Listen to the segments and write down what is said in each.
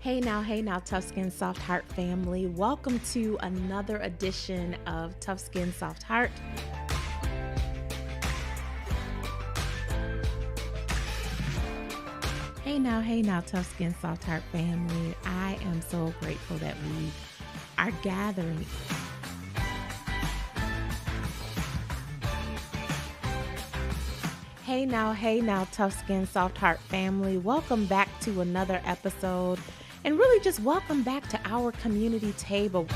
Hey now, Tough Skin Soft Heart family. Welcome to another edition of Tough Skin Soft Heart. Hey now, Tough Skin Soft Heart family. I am so grateful that we are gathering. Hey now, Tough Skin Soft Heart family. Welcome back to another episode. And really just welcome back to our community table.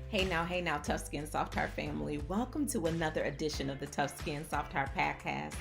Hey now, Tough Skin Soft Heart family. Welcome to another edition of the Tough Skin Soft Heart podcast.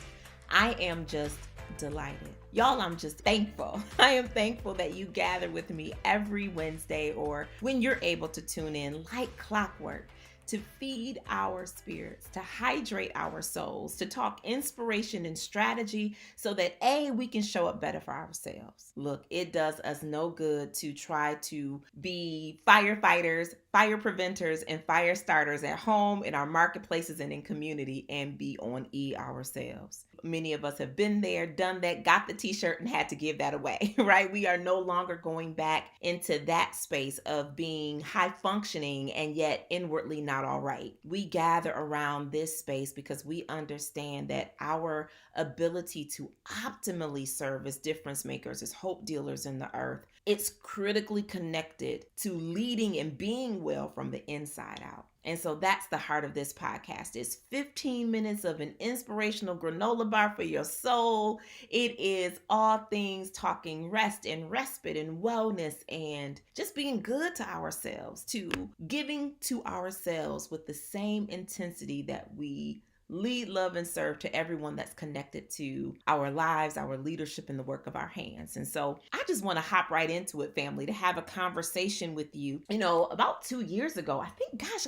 I am just delighted. Y'all, I'm just thankful. I am thankful that you gather with me every Wednesday or when you're able to tune in like clockwork to feed our spirits, to hydrate our souls, to talk inspiration and strategy so that we can show up better for ourselves. Look, it does us no good to try to be firefighters, fire preventers, and fire starters at home, in our marketplaces, and in community and be on E ourselves. Many of us have been there, done that, got the t-shirt and had to give that away, right? We are no longer going back into that space of being high functioning and yet inwardly not all right. We gather around this space because we understand that our ability to optimally serve as difference makers, as hope dealers in the earth, it's critically connected to leading and being well from the inside out. And so that's the heart of this podcast. It's 15 minutes of an inspirational granola bar for your soul. It is all things talking rest and respite and wellness and just being good to ourselves, to giving to ourselves with the same intensity that we lead, love, and serve to everyone that's connected to our lives, our leadership, and the work of our hands. And so I just want to hop right into it, family, to have a conversation with you. About 2 years ago, I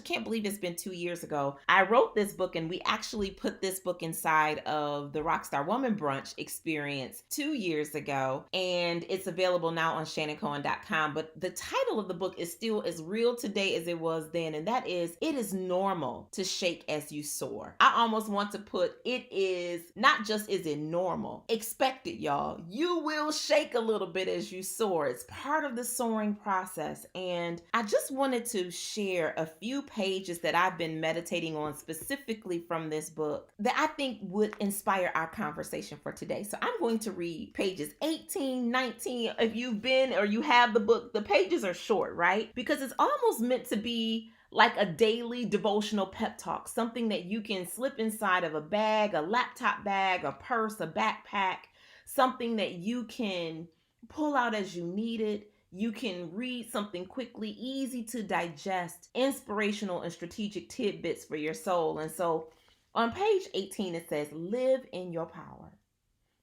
can't believe it's been 2 years ago, I wrote this book, and we actually put this book inside of the Rockstar Woman Brunch experience 2 years ago, and it's available now on shannoncohen.com. But the title of the book is still as real today as it was then, and that is, It is Normal to Shake as You Soar. I almost want to put, it is not just is it normal, expect it, y'all. You will shake a little bit as you soar. It's part of the soaring process. And I just wanted to share a few pages that I've been meditating on specifically from this book that I think would inspire our conversation for today. So I'm going to read pages 18, 19. If you've been or you have the book, the pages are short, right? Because it's almost meant to be like a daily devotional pep talk, something that you can slip inside of a bag, a laptop bag, a purse, a backpack, something that you can pull out as you need it. You can read something quickly, easy to digest, inspirational and strategic tidbits for your soul. And so on page 18, it says, live in your power.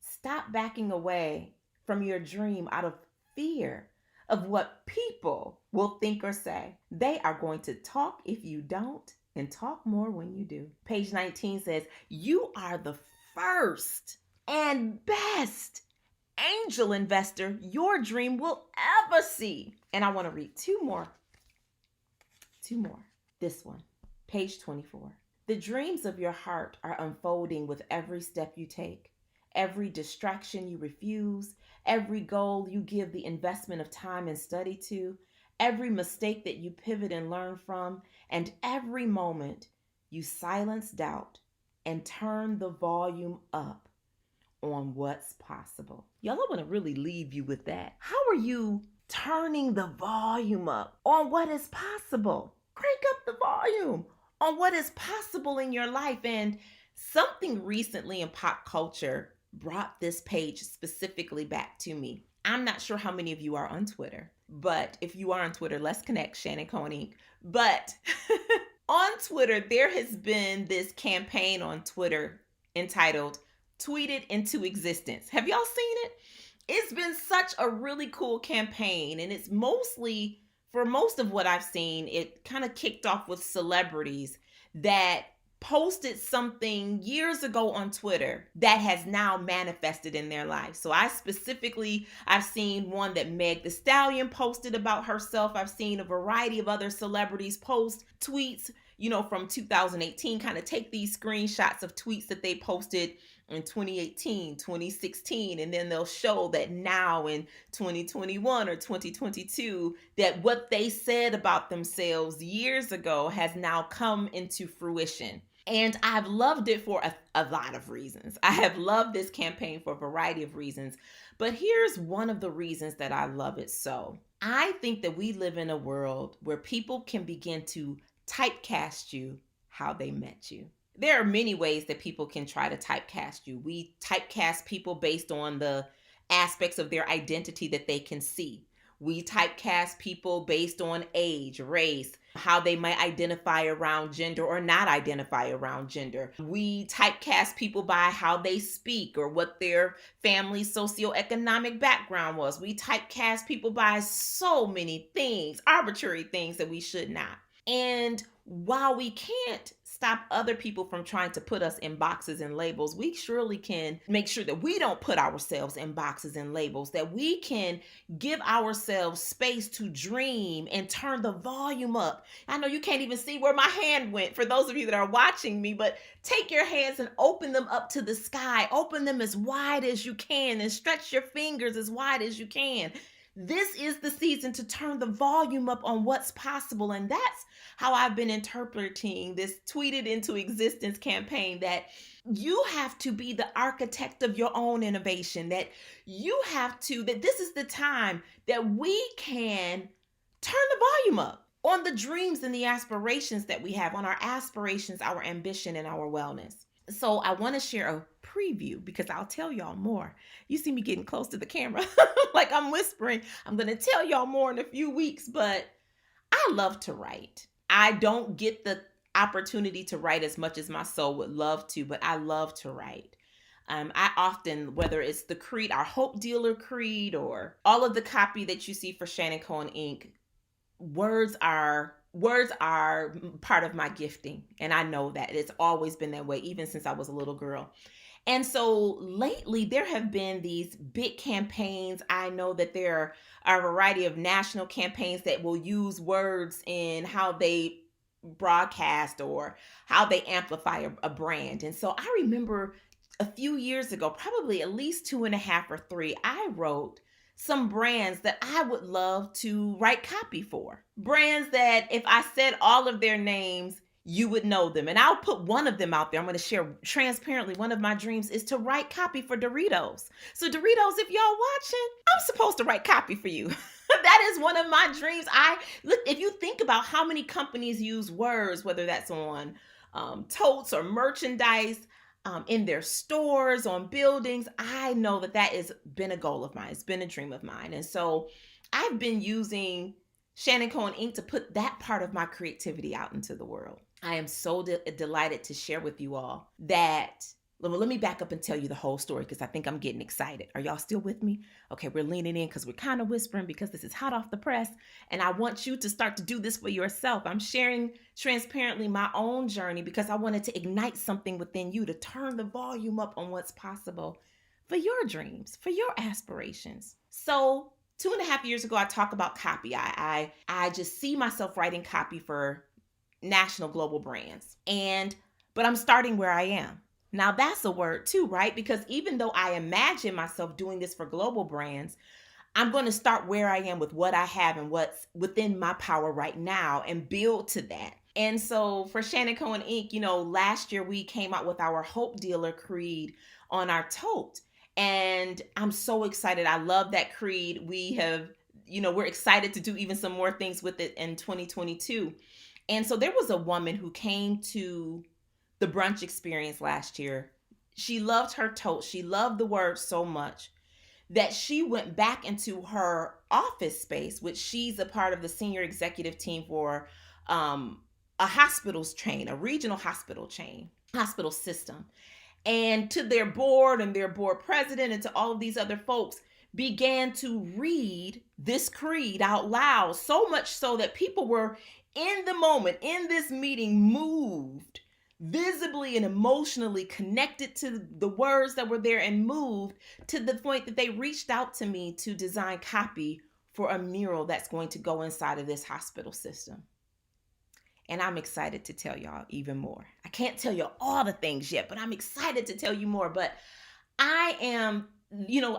Stop backing away from your dream out of fear of what people will think or say. They are going to talk if you don't and talk more when you do. Page 19 says, you are the first and best angel investor your dream will ever see. And I want to read two more. This one, page 24. The dreams of your heart are unfolding with every step you take. Every distraction you refuse, every goal you give the investment of time and study to, every mistake that you pivot and learn from, and every moment you silence doubt and turn the volume up on what's possible. Y'all, I want to really leave you with that. How are you turning the volume up on what is possible? Crank up the volume on what is possible in your life. And something recently in pop culture brought this page specifically back to me. I'm not sure how many of you are on Twitter, but if you are on Twitter, let's connect, Shannon Cohen Inc. But on Twitter, there has been this campaign on Twitter entitled Tweet It Into Existence. Have y'all seen it? It's been such a really cool campaign, and it's mostly, for most of what I've seen, it kind of kicked off with celebrities that posted something years ago on Twitter that has now manifested in their life. So I've seen one that Meg the Stallion posted about herself. I've seen a variety of other celebrities post tweets, from 2018, kind of take these screenshots of tweets that they posted in 2018, 2016, and then they'll show that now in 2021 or 2022, that what they said about themselves years ago has now come into fruition. And I've loved it for a lot of reasons. I have loved this campaign for a variety of reasons. But here's one of the reasons that I love it so. I think that we live in a world where people can begin to typecast you how they met you. There are many ways that people can try to typecast you. We typecast people based on the aspects of their identity that they can see. We typecast people based on age, race, how they might identify around gender or not identify around gender. We typecast people by how they speak or what their family's socioeconomic background was. We typecast people by so many things, arbitrary things that we should not. And while we can't stop other people from trying to put us in boxes and labels, we surely can make sure that we don't put ourselves in boxes and labels, that we can give ourselves space to dream and turn the volume up. I know you can't even see where my hand went for those of you that are watching me, but take your hands and open them up to the sky. Open them as wide as you can and stretch your fingers as wide as you can. This is the season to turn the volume up on what's possible. And that's how I've been interpreting this tweeted into existence campaign, that you have to be the architect of your own innovation, that this is the time that we can turn the volume up on the dreams and the aspirations that we have, on our aspirations, our ambition, and our wellness. So I want to share a preview because I'll tell y'all more. You see me getting close to the camera like I'm whispering. I'm going to tell y'all more in a few weeks, but I love to write. I don't get the opportunity to write as much as my soul would love to, but I love to write. I often, whether it's the creed, our Hope Dealer creed, or all of the copy that you see for Shannon, Cohen, Inc., words are part of my gifting. And I know that it's always been that way, even since I was a little girl. And so lately there have been these big campaigns. I know that there are a variety of national campaigns that will use words in how they broadcast or how they amplify a brand. And so I remember a few years ago, probably at least 2.5 or 3, I wrote some brands that I would love to write copy for. Brands that if I said all of their names, you would know them. And I'll put one of them out there. I'm going to share transparently. One of my dreams is to write copy for Doritos. So Doritos, if y'all watching, I'm supposed to write copy for you. That is one of my dreams. If you think about how many companies use words, whether that's on totes or merchandise, in their stores, on buildings, I know that has been a goal of mine. It's been a dream of mine. And so I've been using Shannon Cohen Inc. to put that part of my creativity out into the world. I am so delighted to share with you all that. Let me back up and tell you the whole story because I think I'm getting excited. Are y'all still with me? Okay, we're leaning in because we're kind of whispering because this is hot off the press. And I want you to start to do this for yourself. I'm sharing transparently my own journey because I wanted to ignite something within you to turn the volume up on what's possible for your dreams, for your aspirations. So 2.5 years ago, I talk about copy. I just see myself writing copy for national global brands. But I'm starting where I am. Now that's a word too, right? Because even though I imagine myself doing this for global brands, I'm going to start where I am with what I have and what's within my power right now and build to that. And so for Shannon Cohen Inc., last year we came out with our Hope Dealer creed on our tote. And I'm so excited. I love that creed. We're excited to do even some more things with it in 2022. And so there was a woman who came to the brunch experience last year. She loved her tote. She loved the word so much that she went back into her office space, which she's a part of the senior executive team for a hospitals chain, a regional hospital chain, hospital system. And to their board and their board president and to all of these other folks began to read this creed out loud, so much so that people were in the moment, in this meeting, moved visibly and emotionally connected to the words that were there and moved to the point that they reached out to me to design copy for a mural that's going to go inside of this hospital system. And I'm excited to tell y'all even more. I can't tell you all the things yet, but I'm excited to tell you more. But I am,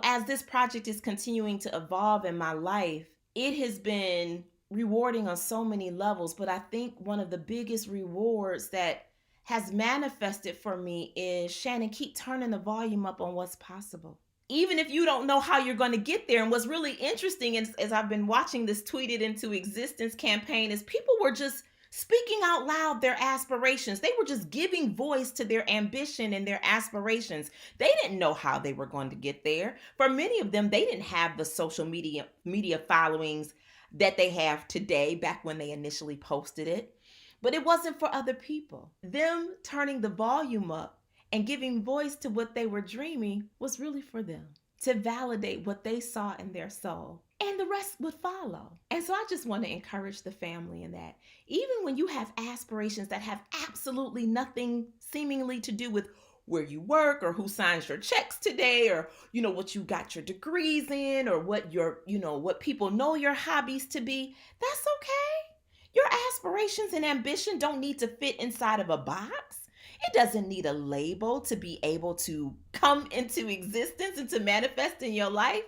as this project is continuing to evolve in my life, it has been rewarding on so many levels. But I think one of the biggest rewards that has manifested for me is, Shannon, keep turning the volume up on what's possible. Even if you don't know how you're going to get there. And what's really interesting is, as I've been watching this Tweeted Into Existence campaign, is people were just speaking out loud their aspirations. They were just giving voice to their ambition and their aspirations. They didn't know how they were going to get there. For many of them, they didn't have the social media followings that they have today back when they initially posted it. But it wasn't for other people. Them turning the volume up and giving voice to what they were dreaming was really for them, to validate what they saw in their soul. And the rest would follow. And so I just want to encourage the family in that. Even when you have aspirations that have absolutely nothing seemingly to do with where you work or who signs your checks today, or, what you got your degrees in, or what what people know your hobbies to be, that's okay. Your aspirations and ambition don't need to fit inside of a box. It doesn't need a label to be able to come into existence and to manifest in your life.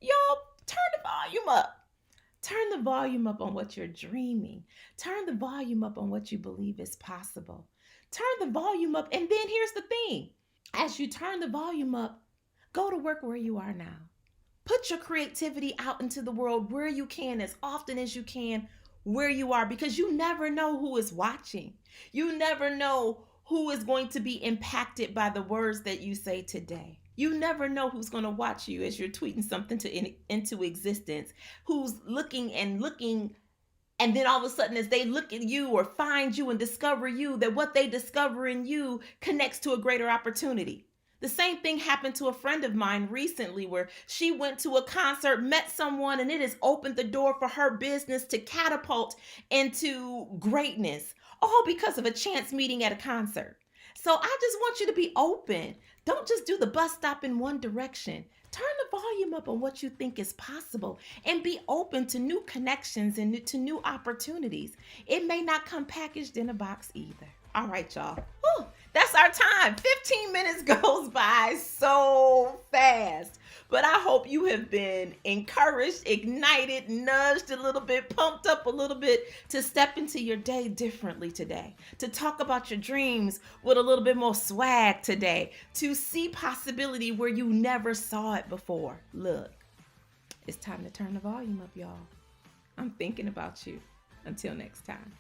Y'all, turn the volume up. Turn the volume up on what you're dreaming. Turn the volume up on what you believe is possible. Turn the volume up. And then here's the thing. As you turn the volume up, go to work where you are now. Put your creativity out into the world where you can, as often as you can, where you are, because you never know who is watching. You never know who is going to be impacted by the words that you say today. You never know who's going to watch you as you're tweeting something into existence, who's looking, and then all of a sudden, as they look at you or find you and discover you, that what they discover in you connects to a greater opportunity. The same thing happened to a friend of mine recently, where she went to a concert, met someone, and it has opened the door for her business to catapult into greatness, all because of a chance meeting at a concert. So I just want you to be open. Don't just do the bus stop in one direction. Turn the volume up on what you think is possible and be open to new connections and to new opportunities. It may not come packaged in a box either. All right, y'all. Whew, that's our time. 15 minutes goes by so fast. But I hope you have been encouraged, ignited, nudged a little bit, pumped up a little bit to step into your day differently today, to talk about your dreams with a little bit more swag today, to see possibility where you never saw it before. Look, it's time to turn the volume up, y'all. I'm thinking about you. Until next time.